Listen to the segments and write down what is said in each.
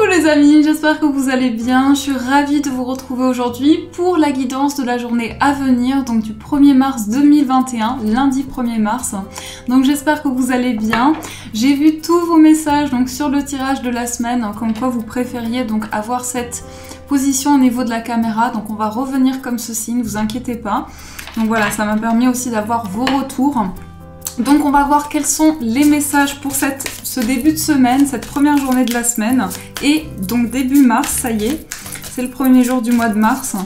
Coucou les amis, j'espère que vous allez bien. Je suis ravie de vous retrouver aujourd'hui pour la guidance de la journée à venir, donc du 1er mars 2021, lundi 1er mars. Donc j'espère que vous allez bien. J'ai vu tous vos messages donc sur le tirage de la semaine, comme quoi vous préfériez donc avoir cette position au niveau de la caméra. Donc on va revenir comme ceci, ne vous inquiétez pas. Donc voilà, ça m'a permis aussi d'avoir vos retours. Donc on va voir quels sont les messages pour ce début de semaine, cette première journée de la semaine. Et donc début mars, ça y est, c'est le premier jour du mois de mars.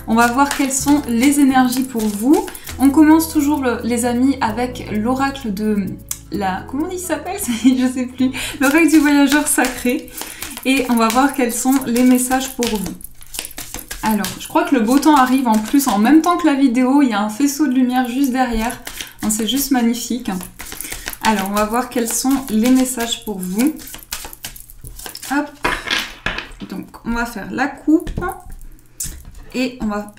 On va voir quelles sont les énergies pour vous. On commence toujours les amis avec l'oracle de la... Comment il s'appelle? Je sais plus. L'oracle du voyageur sacré. Et on va voir quels sont les messages pour vous. Alors, je crois que le beau temps arrive en plus en même temps que la vidéo. Il y a un faisceau de lumière juste derrière. C'est juste magnifique. Alors, on va voir quels sont les messages pour vous. Hop. Donc, on va faire la coupe. Et on va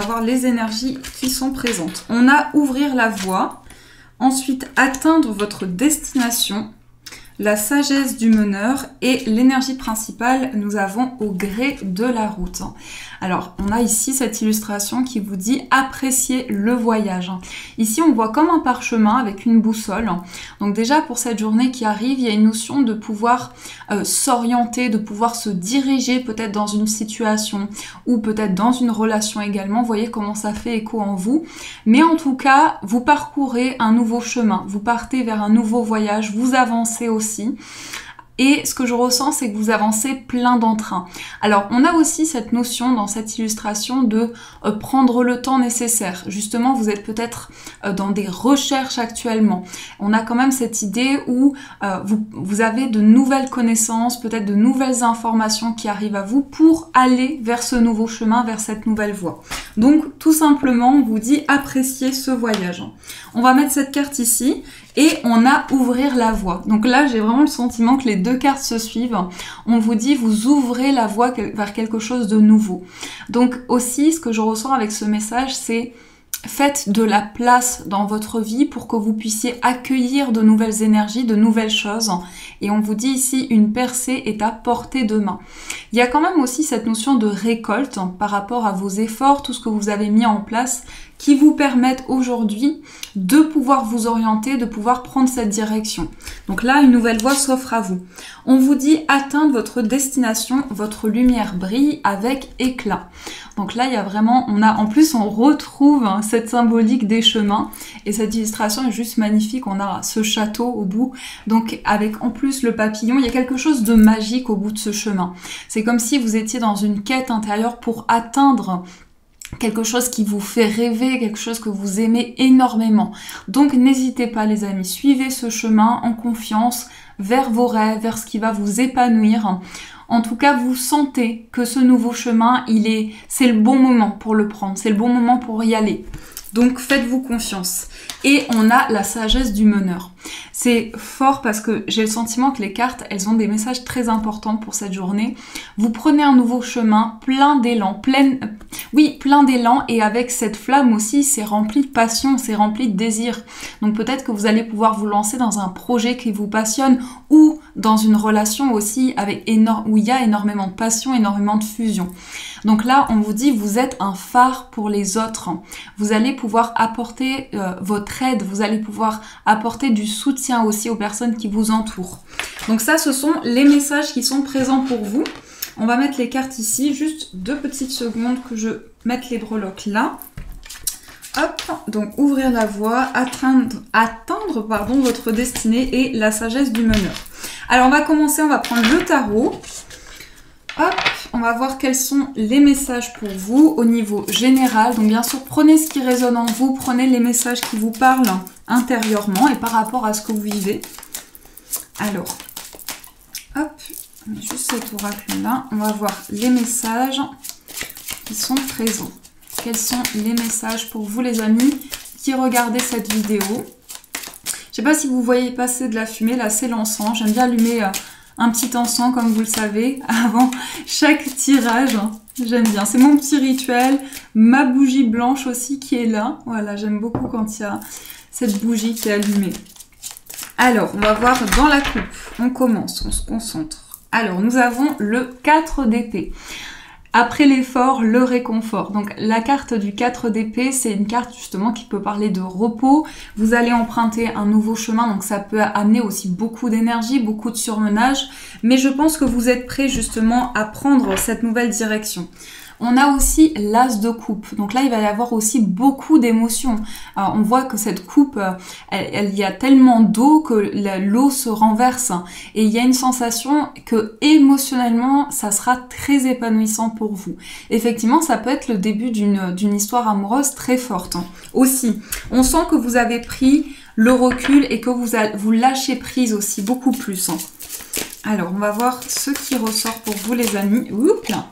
voir les énergies qui sont présentes. On a ouvrir la voie. Ensuite, atteindre votre destination. La sagesse du meneur et l'énergie principale, nous avons au gré de la route. Alors, on a ici cette illustration qui vous dit apprécier le voyage. Ici, on voit comme un parchemin avec une boussole. Donc déjà, pour cette journée qui arrive, il y a une notion de pouvoir s'orienter, de pouvoir se diriger peut-être dans une situation ou peut-être dans une relation également. Vous voyez comment ça fait écho en vous. Mais en tout cas, vous parcourez un nouveau chemin. Vous partez vers un nouveau voyage. Vous avancez aussi. Et ce que je ressens, c'est que vous avancez plein d'entrain. Alors, on a aussi cette notion dans cette illustration de prendre le temps nécessaire. Justement, vous êtes peut-être dans des recherches actuellement. On a quand même cette idée où vous avez de nouvelles connaissances, peut-être de nouvelles informations qui arrivent à vous pour aller vers ce nouveau chemin, vers cette nouvelle voie. Donc, tout simplement, on vous dit apprécier ce voyage. On va mettre cette carte ici. Et on a ouvrir la voie. Donc là, j'ai vraiment le sentiment que les deux cartes se suivent. On vous dit, vous ouvrez la voie vers quelque chose de nouveau. Donc aussi, ce que je ressens avec ce message, c'est faites de la place dans votre vie pour que vous puissiez accueillir de nouvelles énergies, de nouvelles choses. Et on vous dit ici, une percée est à portée de main. Il y a quand même aussi cette notion de récolte par rapport à vos efforts, tout ce que vous avez mis en place, qui vous permettent aujourd'hui de pouvoir vous orienter, de pouvoir prendre cette direction. Donc là, une nouvelle voie s'offre à vous. On vous dit atteindre votre destination, votre lumière brille avec éclat. Donc là, il y a vraiment, en plus, on retrouve cette symbolique des chemins. Et cette illustration est juste magnifique. On a ce château au bout. Donc avec en plus le papillon, il y a quelque chose de magique au bout de ce chemin. C'est comme si vous étiez dans une quête intérieure pour atteindre quelque chose qui vous fait rêver, quelque chose que vous aimez énormément. Donc n'hésitez pas les amis, suivez ce chemin en confiance vers vos rêves, vers ce qui va vous épanouir. En tout cas, vous sentez que ce nouveau chemin, c'est le bon moment pour le prendre, c'est le bon moment pour y aller. Donc faites-vous confiance. Et on a la sagesse du meneur. C'est fort parce que j'ai le sentiment que les cartes, elles ont des messages très importants pour cette journée. Vous prenez un nouveau chemin, plein d'élan, plein d'élan, et avec cette flamme aussi, c'est rempli de passion, c'est rempli de désir. Donc peut-être que vous allez pouvoir vous lancer dans un projet qui vous passionne ou dans une relation aussi où il y a énormément de passion, énormément de fusion. Donc là, on vous dit, vous êtes un phare pour les autres. Vous allez pouvoir apporter votre aide, vous allez pouvoir apporter du soutien aussi aux personnes qui vous entourent. Donc ça, ce sont les messages qui sont présents pour vous. On va mettre les cartes ici, juste 2 petites secondes que je mette les breloques là. Hop, donc ouvrir la voie, atteindre votre destinée et la sagesse du meneur. Alors on va commencer, on va prendre le tarot. Hop, on va voir quels sont les messages pour vous au niveau général. Donc bien sûr, prenez ce qui résonne en vous, prenez les messages qui vous parlent intérieurement et par rapport à ce que vous vivez. Alors, hop, on met juste cet oracle-là. On va voir les messages qui sont présents. Quels sont les messages pour vous les amis qui regardez cette vidéo? Je ne sais pas si vous voyez passer de la fumée, là c'est l'encens. J'aime bien allumer un petit encens comme vous le savez avant chaque tirage. J'aime bien, c'est mon petit rituel. Ma bougie blanche aussi qui est là. Voilà, j'aime beaucoup quand il y a cette bougie qui est allumée. Alors, on va voir dans la coupe. On commence, on se concentre. Alors, nous avons le 4 d'épée. Après l'effort, le réconfort. Donc la carte du 4 d'épée, c'est une carte justement qui peut parler de repos. Vous allez emprunter un nouveau chemin, donc ça peut amener aussi beaucoup d'énergie, beaucoup de surmenage. Mais je pense que vous êtes prêts justement à prendre cette nouvelle direction. On a aussi l'as de coupe. Donc là, il va y avoir aussi beaucoup d'émotions. On voit que cette coupe, il y a tellement d'eau que l'eau se renverse. Et il y a une sensation que émotionnellement, ça sera très épanouissant pour vous. Effectivement, ça peut être le début d'une histoire amoureuse très forte. Aussi, on sent que vous avez pris le recul et que vous lâchez prise aussi beaucoup plus. Alors, on va voir ce qui ressort pour vous, les amis. Oups là.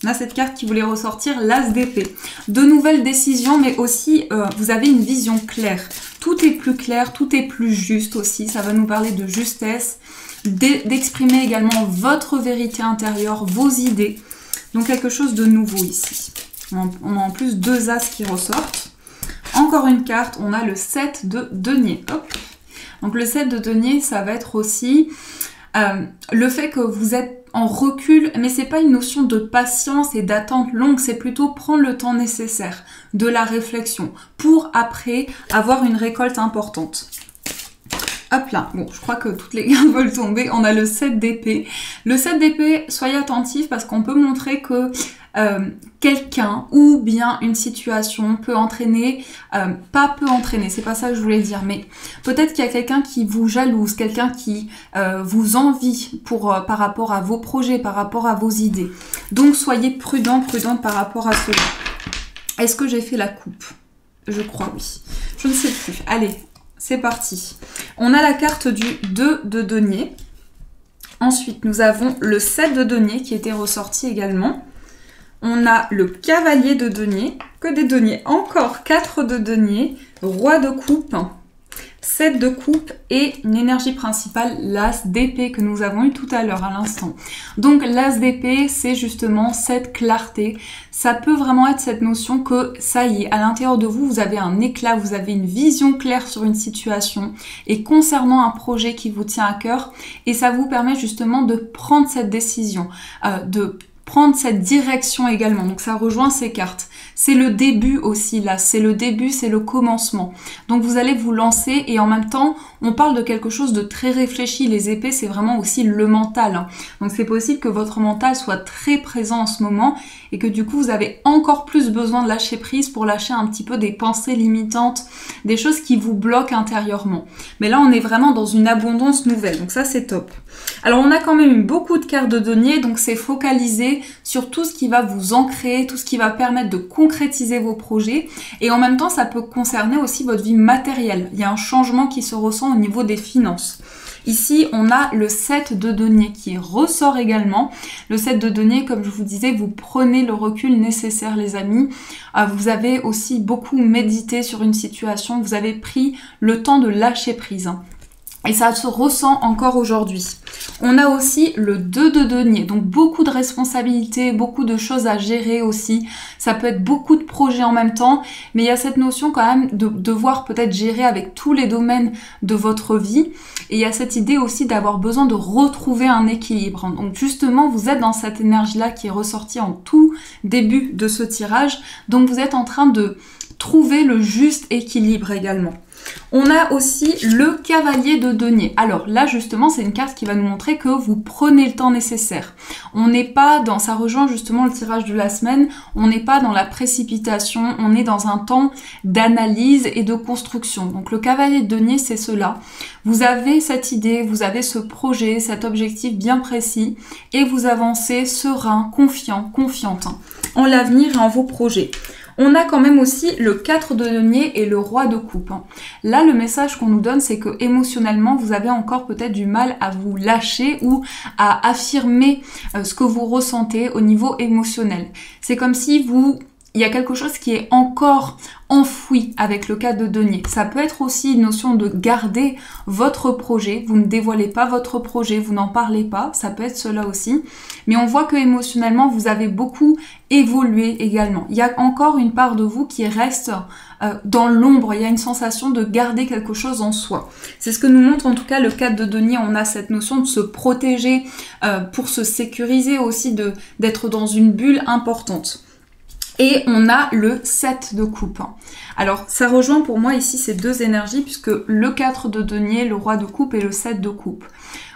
On a cette carte qui voulait ressortir, l'as d'épée. De nouvelles décisions, mais aussi vous avez une vision claire. Tout est plus clair, tout est plus juste aussi. Ça va nous parler de justesse, d'exprimer également votre vérité intérieure, vos idées. Donc quelque chose de nouveau ici. On a en plus 2 as qui ressortent. Encore une carte, on a le 7 de denier. Hop. Donc le 7 de denier, ça va être aussi le fait que vous êtes en recul, mais c'est pas une notion de patience et d'attente longue, c'est plutôt prendre le temps nécessaire de la réflexion pour après avoir une récolte importante. Hop là, bon, je crois que toutes les cartes veulent tomber. On a le 7 d'épée. Le 7 d'épée, soyez attentifs parce qu'on peut montrer que quelqu'un ou bien une situation peut entraîner, c'est pas ça que je voulais dire, mais peut-être qu'il y a quelqu'un qui vous jalouse, quelqu'un qui vous envie par rapport à vos projets, par rapport à vos idées. Donc soyez prudents par rapport à cela. Est-ce que j'ai fait la coupe? Je crois oui. Je ne sais plus. Allez, c'est parti. On a la carte du 2 de denier. Ensuite, nous avons le 7 de denier qui était ressorti également. On a le cavalier de denier, que des deniers, encore 4 de denier, roi de coupe, 7 de coupe et une énergie principale, l'as d'épée que nous avons eu tout à l'heure à l'instant. Donc l'as d'épée, c'est justement cette clarté. Ça peut vraiment être cette notion que ça y est, à l'intérieur de vous, vous avez un éclat, vous avez une vision claire sur une situation et concernant un projet qui vous tient à cœur et ça vous permet justement de prendre cette décision, de prendre cette direction également. Donc ça rejoint ces cartes. C'est le début aussi là, c'est le début, c'est le commencement. Donc vous allez vous lancer et en même temps, on parle de quelque chose de très réfléchi. Les épées, c'est vraiment aussi le mental. Donc c'est possible que votre mental soit très présent en ce moment et que du coup, vous avez encore plus besoin de lâcher prise pour lâcher un petit peu des pensées limitantes, des choses qui vous bloquent intérieurement. Mais là, on est vraiment dans une abondance nouvelle. Donc ça, c'est top. Alors, on a quand même eu beaucoup de cartes de denier, donc c'est focalisé sur tout ce qui va vous ancrer, tout ce qui va permettre de concrétiser vos projets. Et en même temps, ça peut concerner aussi votre vie matérielle. Il y a un changement qui se ressent au niveau des finances. Ici, on a le 7 de denier qui ressort également. Le 7 de denier, comme je vous disais, vous prenez le recul nécessaire, les amis. Vous avez aussi beaucoup médité sur une situation. Vous avez pris le temps de lâcher prise. Et ça se ressent encore aujourd'hui. On a aussi le 2 de denier, donc beaucoup de responsabilités, beaucoup de choses à gérer aussi. Ça peut être beaucoup de projets en même temps, mais il y a cette notion quand même de devoir peut-être gérer avec tous les domaines de votre vie. Et il y a cette idée aussi d'avoir besoin de retrouver un équilibre. Donc justement, vous êtes dans cette énergie-là qui est ressortie en tout début de ce tirage. Donc vous êtes en train de trouver le juste équilibre également. On a aussi le cavalier de denier. Alors là justement c'est une carte qui va nous montrer que vous prenez le temps nécessaire. On n'est pas dans, ça rejoint justement le tirage de la semaine, on n'est pas dans la précipitation, on est dans un temps d'analyse et de construction. Donc le cavalier de denier c'est cela. Vous avez cette idée, vous avez ce projet, cet objectif bien précis et vous avancez serein, confiant, confiante en l'avenir et en vos projets. On a quand même aussi le 4 de denier et le roi de coupe. Là, le message qu'on nous donne, c'est que émotionnellement, vous avez encore peut-être du mal à vous lâcher ou à affirmer ce que vous ressentez au niveau émotionnel. C'est comme si il y a quelque chose qui est encore enfoui avec le 4 de denier. Ça peut être aussi une notion de garder votre projet. Vous ne dévoilez pas votre projet, vous n'en parlez pas. Ça peut être cela aussi. Mais on voit que émotionnellement, vous avez beaucoup évolué également. Il y a encore une part de vous qui reste dans l'ombre. Il y a une sensation de garder quelque chose en soi. C'est ce que nous montre en tout cas le 4 de denier. On a cette notion de se protéger pour se sécuriser aussi, d'être dans une bulle importante. Et on a le 7 de coupe. Alors, ça rejoint pour moi ici ces deux énergies, puisque le 4 de denier, le roi de coupe et le 7 de coupe.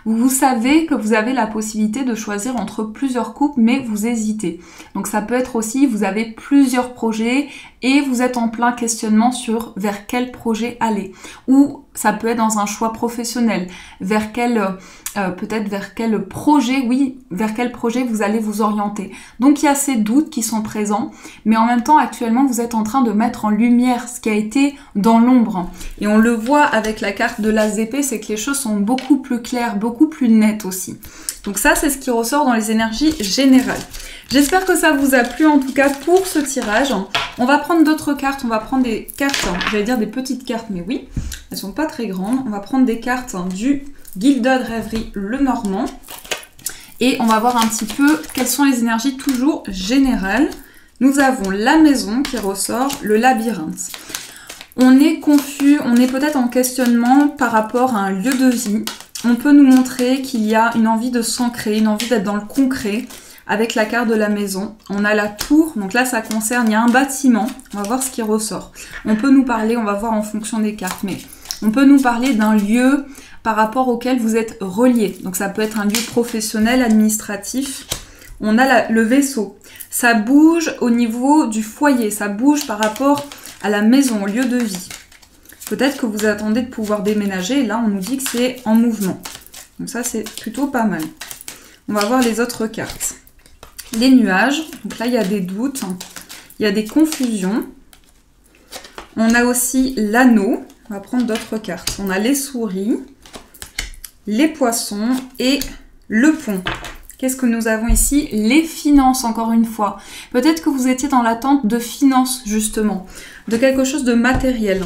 Vous savez que vous avez la possibilité de choisir entre plusieurs coupes, mais vous hésitez. Donc ça peut être aussi, vous avez plusieurs projets et vous êtes en plein questionnement sur vers quel projet aller. Ou ça peut être dans un choix professionnel, vers quel projet, oui, vers quel projet vous allez vous orienter. Donc il y a ces doutes qui sont présents, mais en même temps actuellement vous êtes en train de mettre en lumière ce qui a été dans l'ombre. Et on le voit avec la carte de l'As d'épée, c'est que les choses sont beaucoup plus claires, beaucoup plus nettes aussi. Donc ça, c'est ce qui ressort dans les énergies générales. J'espère que ça vous a plu en tout cas pour ce tirage. On va prendre d'autres cartes, on va prendre des cartes, j'allais dire des petites cartes, mais oui, elles sont pas très grandes. On va prendre des cartes du Gilded Rêverie le Normand. Et on va voir un petit peu quelles sont les énergies toujours générales. Nous avons la maison qui ressort, le labyrinthe. On est confus, on est peut-être en questionnement par rapport à un lieu de vie. On peut nous montrer qu'il y a une envie de s'ancrer, une envie d'être dans le concret avec la carte de la maison. On a la tour, donc là ça concerne, il y a un bâtiment, on va voir ce qui ressort. On peut nous parler, on va voir en fonction des cartes, mais on peut nous parler d'un lieu par rapport auquel vous êtes relié. Donc ça peut être un lieu professionnel, administratif. On a le vaisseau. Ça bouge au niveau du foyer, ça bouge par rapport à la maison, au lieu de vie. Peut-être que vous attendez de pouvoir déménager, et là on nous dit que c'est en mouvement. Donc ça c'est plutôt pas mal. On va voir les autres cartes. Les nuages, donc là il y a des doutes, il y a des confusions. On a aussi l'anneau, on va prendre d'autres cartes. On a les souris, les poissons et le pont. Qu'est-ce que nous avons ici? Les finances, encore une fois. Peut-être que vous étiez dans l'attente de finances, justement, de quelque chose de matériel,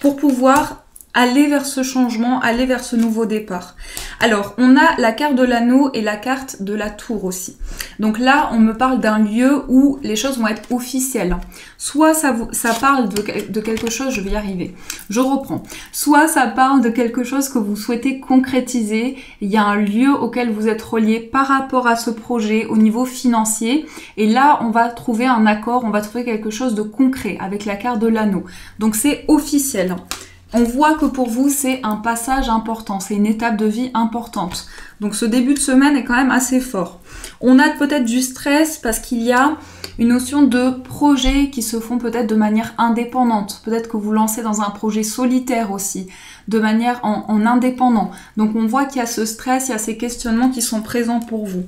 pour pouvoir aller vers ce changement, aller vers ce nouveau départ. Alors, on a la carte de l'anneau et la carte de la tour aussi. Donc là, on me parle d'un lieu où les choses vont être officielles. Soit ça parle de quelque chose, je vais y arriver, je reprends. Soit ça parle de quelque chose que vous souhaitez concrétiser. Il y a un lieu auquel vous êtes relié par rapport à ce projet au niveau financier. Et là, on va trouver un accord, on va trouver quelque chose de concret avec la carte de l'anneau. Donc c'est officiel. On voit que pour vous, c'est un passage important, c'est une étape de vie importante. Donc ce début de semaine est quand même assez fort. On a peut-être du stress parce qu'il y a une notion de projets qui se font peut-être de manière indépendante. Peut-être que vous lancez dans un projet solitaire aussi, de manière en indépendant. Donc on voit qu'il y a ce stress, il y a ces questionnements qui sont présents pour vous.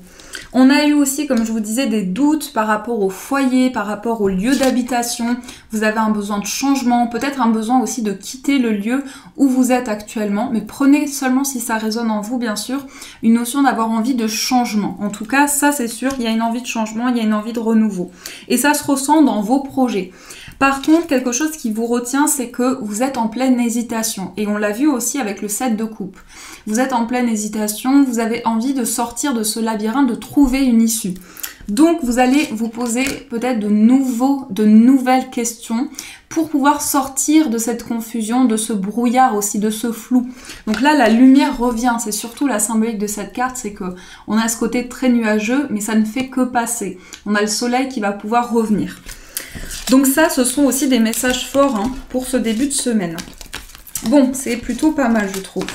On a eu aussi, comme je vous disais, des doutes par rapport au foyer, par rapport au lieu d'habitation. Vous avez un besoin de changement, peut-être un besoin aussi de quitter le lieu où vous êtes actuellement. Mais prenez seulement si ça résonne en vous, bien sûr, une notion d'avoir envie de changement. En tout cas, ça c'est sûr, il y a une envie de changement, il y a une envie de renouveau. Et ça se ressent dans vos projets. Par contre, quelque chose qui vous retient, c'est que vous êtes en pleine hésitation. Et on l'a vu aussi avec le 7 de coupe. Vous êtes en pleine hésitation, vous avez envie de sortir de ce labyrinthe, de trouver une issue. Donc, vous allez vous poser peut-être de nouvelles questions pour pouvoir sortir de cette confusion, de ce brouillard aussi, de ce flou. Donc là, la lumière revient. C'est surtout la symbolique de cette carte, c'est que on a ce côté très nuageux, mais ça ne fait que passer. On a le soleil qui va pouvoir revenir. Donc ça, ce sont aussi des messages forts pour ce début de semaine. Bon, c'est plutôt pas mal, je trouve.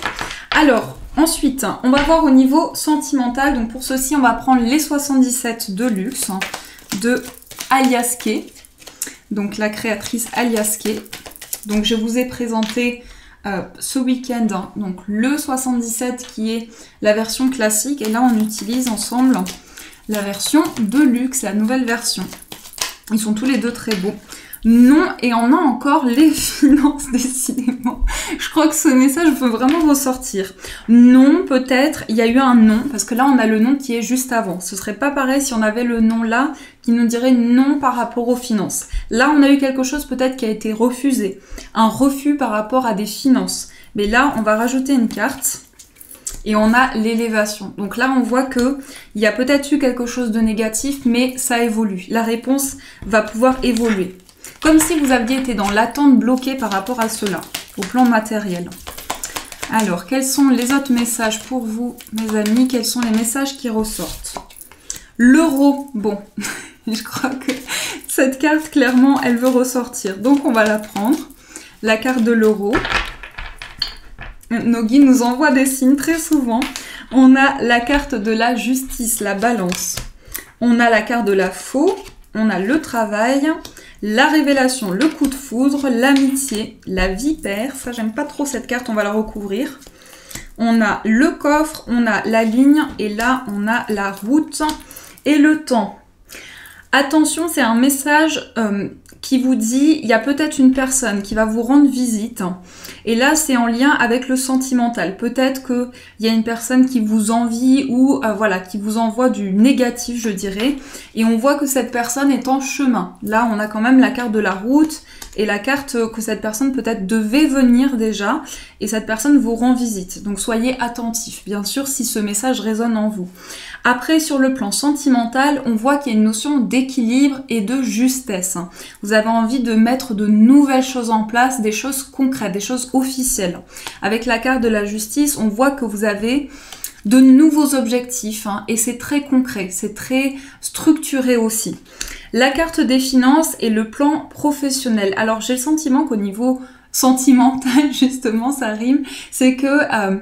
Alors, ensuite, on va voir au niveau sentimental. Donc pour ceci, on va prendre les 77 de luxe de Alias Kay. Donc la créatrice Alias Kay. Donc je vous ai présenté ce week-end donc le 77 qui est la version classique. Et là, on utilise ensemble la version de luxe, la nouvelle version. Ils sont tous les deux très beaux. Non, et on a encore les finances, décidément. Je crois que ce message peut vraiment ressortir. Non, peut-être, il y a eu un non, parce que là, on a le non qui est juste avant. Ce serait pas pareil si on avait le non là, qui nous dirait non par rapport aux finances. Là, on a eu quelque chose peut-être qui a été refusé. Un refus par rapport à des finances. Mais là, on va rajouter une carte. Et on a l'élévation. Donc là, on voit que il y a peut-être eu quelque chose de négatif, mais ça évolue. La réponse va pouvoir évoluer. Comme si vous aviez été dans l'attente bloquée par rapport à cela, au plan matériel. Alors, quels sont les autres messages pour vous, mes amis? Quels sont les messages qui ressortent? L'euro. Bon, je crois que cette carte, clairement, elle veut ressortir. Donc, on va la prendre. La carte de l'euro. Nos guides nous envoient des signes très souvent. On a la carte de la justice, la balance. On a la carte de la faux. On a le travail, la révélation, le coup de foudre, l'amitié, la vipère. Ça, j'aime pas trop cette carte, on va la recouvrir. On a le coffre, on a la ligne et là, on a la route et le temps. Attention, c'est un message qui vous dit, il y a peut-être une personne qui va vous rendre visite. Et là, c'est en lien avec le sentimental. Peut-être qu'il y a une personne qui vous envie ou voilà, qui vous envoie du négatif, je dirais. Et on voit que cette personne est en chemin. Là, on a quand même la carte de la route et la carte que cette personne peut-être devait venir déjà. Et cette personne vous rend visite. Donc, soyez attentifs, bien sûr, si ce message résonne en vous. Après, sur le plan sentimental, on voit qu'il y a une notion d'équilibre et de justesse. Vous avez envie de mettre de nouvelles choses en place, des choses concrètes, des choses officielles. Avec la carte de la justice, on voit que vous avez de nouveaux objectifs et c'est très concret, c'est très structuré aussi. La carte des finances et le plan professionnel. Alors, j'ai le sentiment qu'au niveau sentimental, justement, ça rime, c'est que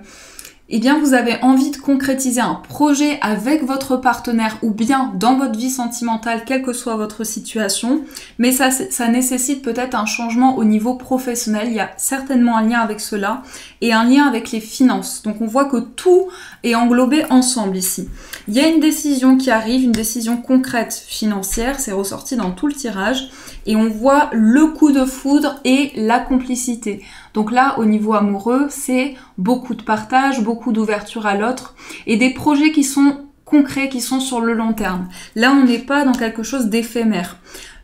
eh bien, vous avez envie de concrétiser un projet avec votre partenaire ou bien dans votre vie sentimentale, quelle que soit votre situation, mais ça nécessite peut-être un changement au niveau professionnel. Il y a certainement un lien avec cela et un lien avec les finances. Donc, on voit que tout est englobé ensemble ici. Il y a une décision qui arrive, une décision concrète financière, c'est ressorti dans tout le tirage et on voit le coup de foudre et la complicité. Donc là, au niveau amoureux, c'est beaucoup de partage, beaucoup d'ouverture à l'autre et des projets qui sont concrets, qui sont sur le long terme. Là, on n'est pas dans quelque chose d'éphémère.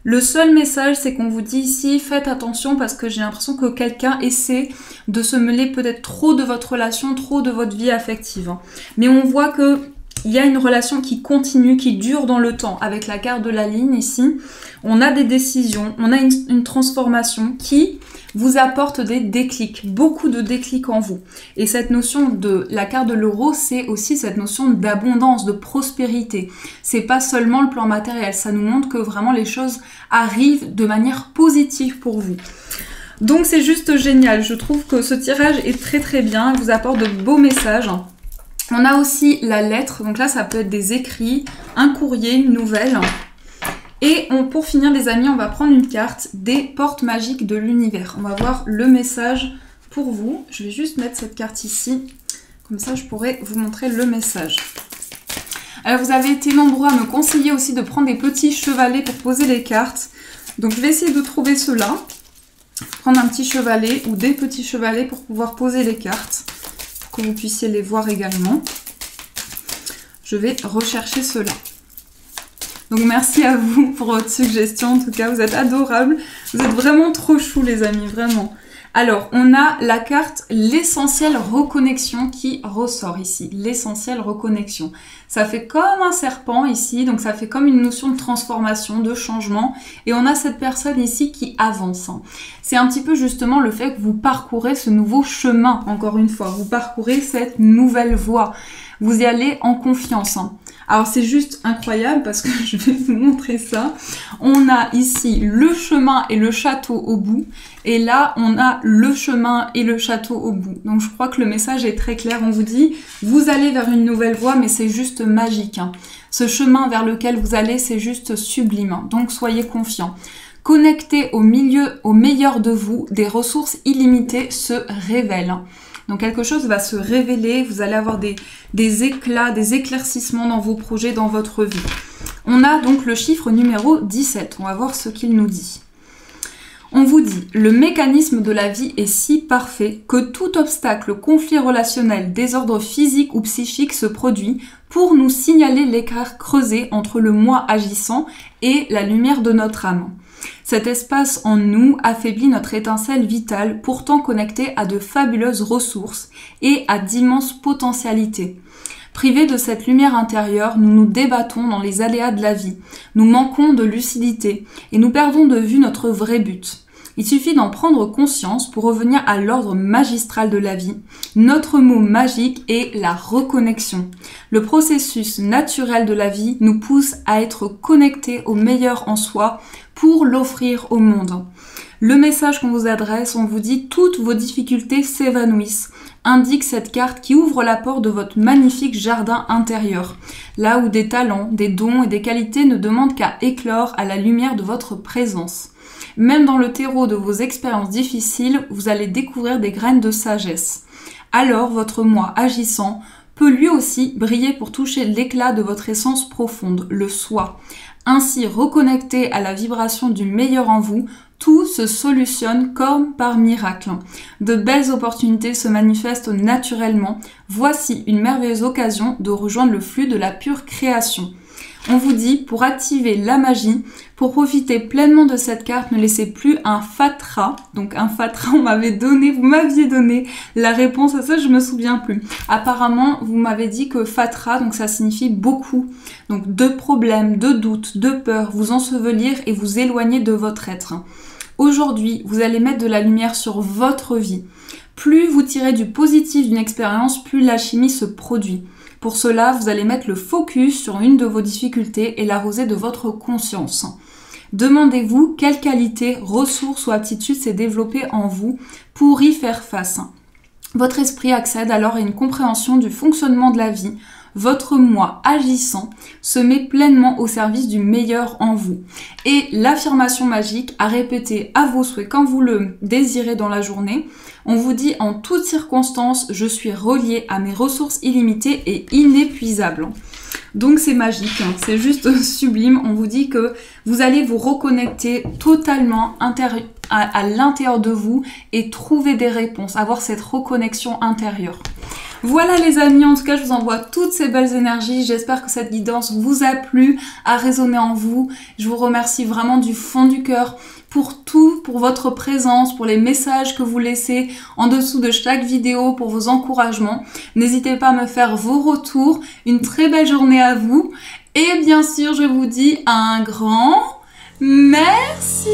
Le seul message, c'est qu'on vous dit ici, faites attention parce que j'ai l'impression que quelqu'un essaie de se mêler peut-être trop de votre relation, trop de votre vie affective. Mais on voit que il y a une relation qui continue, qui dure dans le temps. Avec la carte de la ligne ici, on a des décisions, on a une transformation qui vous apporte des déclics, beaucoup de déclics en vous. Et cette notion de la carte de l'euro, c'est aussi cette notion d'abondance, de prospérité. C'est pas seulement le plan matériel, ça nous montre que vraiment les choses arrivent de manière positive pour vous. Donc c'est juste génial, je trouve que ce tirage est très très bien, il vous apporte de beaux messages. On a aussi la lettre, donc là ça peut être des écrits, un courrier, une nouvelle. Et pour finir les amis, on va prendre une carte des portes magiques de l'univers. On va voir le message pour vous. Je vais juste mettre cette carte ici, comme ça je pourrai vous montrer le message. Alors vous avez été nombreux à me conseiller aussi de prendre des petits chevalets pour poser les cartes. Donc je vais essayer de trouver cela. Prendre un petit chevalet ou des petits chevalets pour pouvoir poser les cartes. Que vous puissiez les voir également. Je vais rechercher cela. Donc merci à vous pour votre suggestion. En tout cas, vous êtes adorables. Vous êtes vraiment trop chou les amis, vraiment. Alors, on a la carte l'essentiel reconnexion qui ressort ici. L'essentiel reconnexion. Ça fait comme un serpent ici, donc ça fait comme une notion de transformation, de changement. Et on a cette personne ici qui avance. C'est un petit peu justement le fait que vous parcourez ce nouveau chemin, encore une fois. Vous parcourez cette nouvelle voie. Vous y allez en confiance. Alors c'est juste incroyable parce que je vais vous montrer ça. On a ici le chemin et le château au bout. Et là, on a le chemin et le château au bout. Donc je crois que le message est très clair. On vous dit, vous allez vers une nouvelle voie, mais c'est juste magique. Ce chemin vers lequel vous allez, c'est juste sublime. Donc soyez confiants. Connectés au meilleur de vous, des ressources illimitées se révèlent. Donc quelque chose va se révéler, vous allez avoir des éclats, des éclaircissements dans vos projets, dans votre vie. On a donc le chiffre numéro 17, on va voir ce qu'il nous dit. On vous dit, le mécanisme de la vie est si parfait que tout obstacle, conflit relationnel, désordre physique ou psychique se produit pour nous signaler l'écart creusé entre le moi agissant et la lumière de notre âme. Cet espace en nous affaiblit notre étincelle vitale, pourtant connectée à de fabuleuses ressources et à d'immenses potentialités. Privés de cette lumière intérieure, nous nous débattons dans les aléas de la vie, nous manquons de lucidité et nous perdons de vue notre vrai but. Il suffit d'en prendre conscience pour revenir à l'ordre magistral de la vie. Notre mot magique est la reconnexion. Le processus naturel de la vie nous pousse à être connectés au meilleur en soi pour l'offrir au monde. Le message qu'on vous adresse, on vous dit toutes vos difficultés s'évanouissent, indique cette carte qui ouvre la porte de votre magnifique jardin intérieur, là où des talents, des dons et des qualités ne demandent qu'à éclore à la lumière de votre présence. Même dans le terreau de vos expériences difficiles, vous allez découvrir des graines de sagesse. Alors votre moi agissant peut lui aussi briller pour toucher l'éclat de votre essence profonde, le soi. Ainsi reconnecté à la vibration du meilleur en vous, tout se solutionne comme par miracle. De belles opportunités se manifestent naturellement. Voici une merveilleuse occasion de rejoindre le flux de la pure création. On vous dit, pour activer la magie, pour profiter pleinement de cette carte, ne laissez plus un fatras. Donc un fatras, vous m'aviez donné la réponse à ça, je me souviens plus. Apparemment, vous m'avez dit que fatras, donc ça signifie beaucoup. Donc de problèmes, de doutes, de peurs, vous ensevelir et vous éloigner de votre être. Aujourd'hui, vous allez mettre de la lumière sur votre vie. Plus vous tirez du positif d'une expérience, plus l'alchimie se produit. Pour cela, vous allez mettre le focus sur une de vos difficultés et l'arroser de votre conscience. Demandez-vous quelle qualité, ressource ou aptitude s'est développée en vous pour y faire face. Votre esprit accède alors à une compréhension du fonctionnement de la vie. Votre moi agissant se met pleinement au service du meilleur en vous. Et l'affirmation magique à répéter à vos souhaits quand vous le désirez dans la journée. On vous dit en toutes circonstances, je suis relié à mes ressources illimitées et inépuisables. Donc c'est magique, hein, c'est juste sublime. On vous dit que vous allez vous reconnecter totalement à l'intérieur de vous et trouver des réponses, avoir cette reconnexion intérieure. Voilà les amis, en tout cas je vous envoie toutes ces belles énergies, j'espère que cette guidance vous a plu, a résonné en vous. Je vous remercie vraiment du fond du cœur pour tout, pour votre présence, pour les messages que vous laissez en dessous de chaque vidéo, pour vos encouragements. N'hésitez pas à me faire vos retours, une très belle journée à vous et bien sûr je vous dis un grand merci.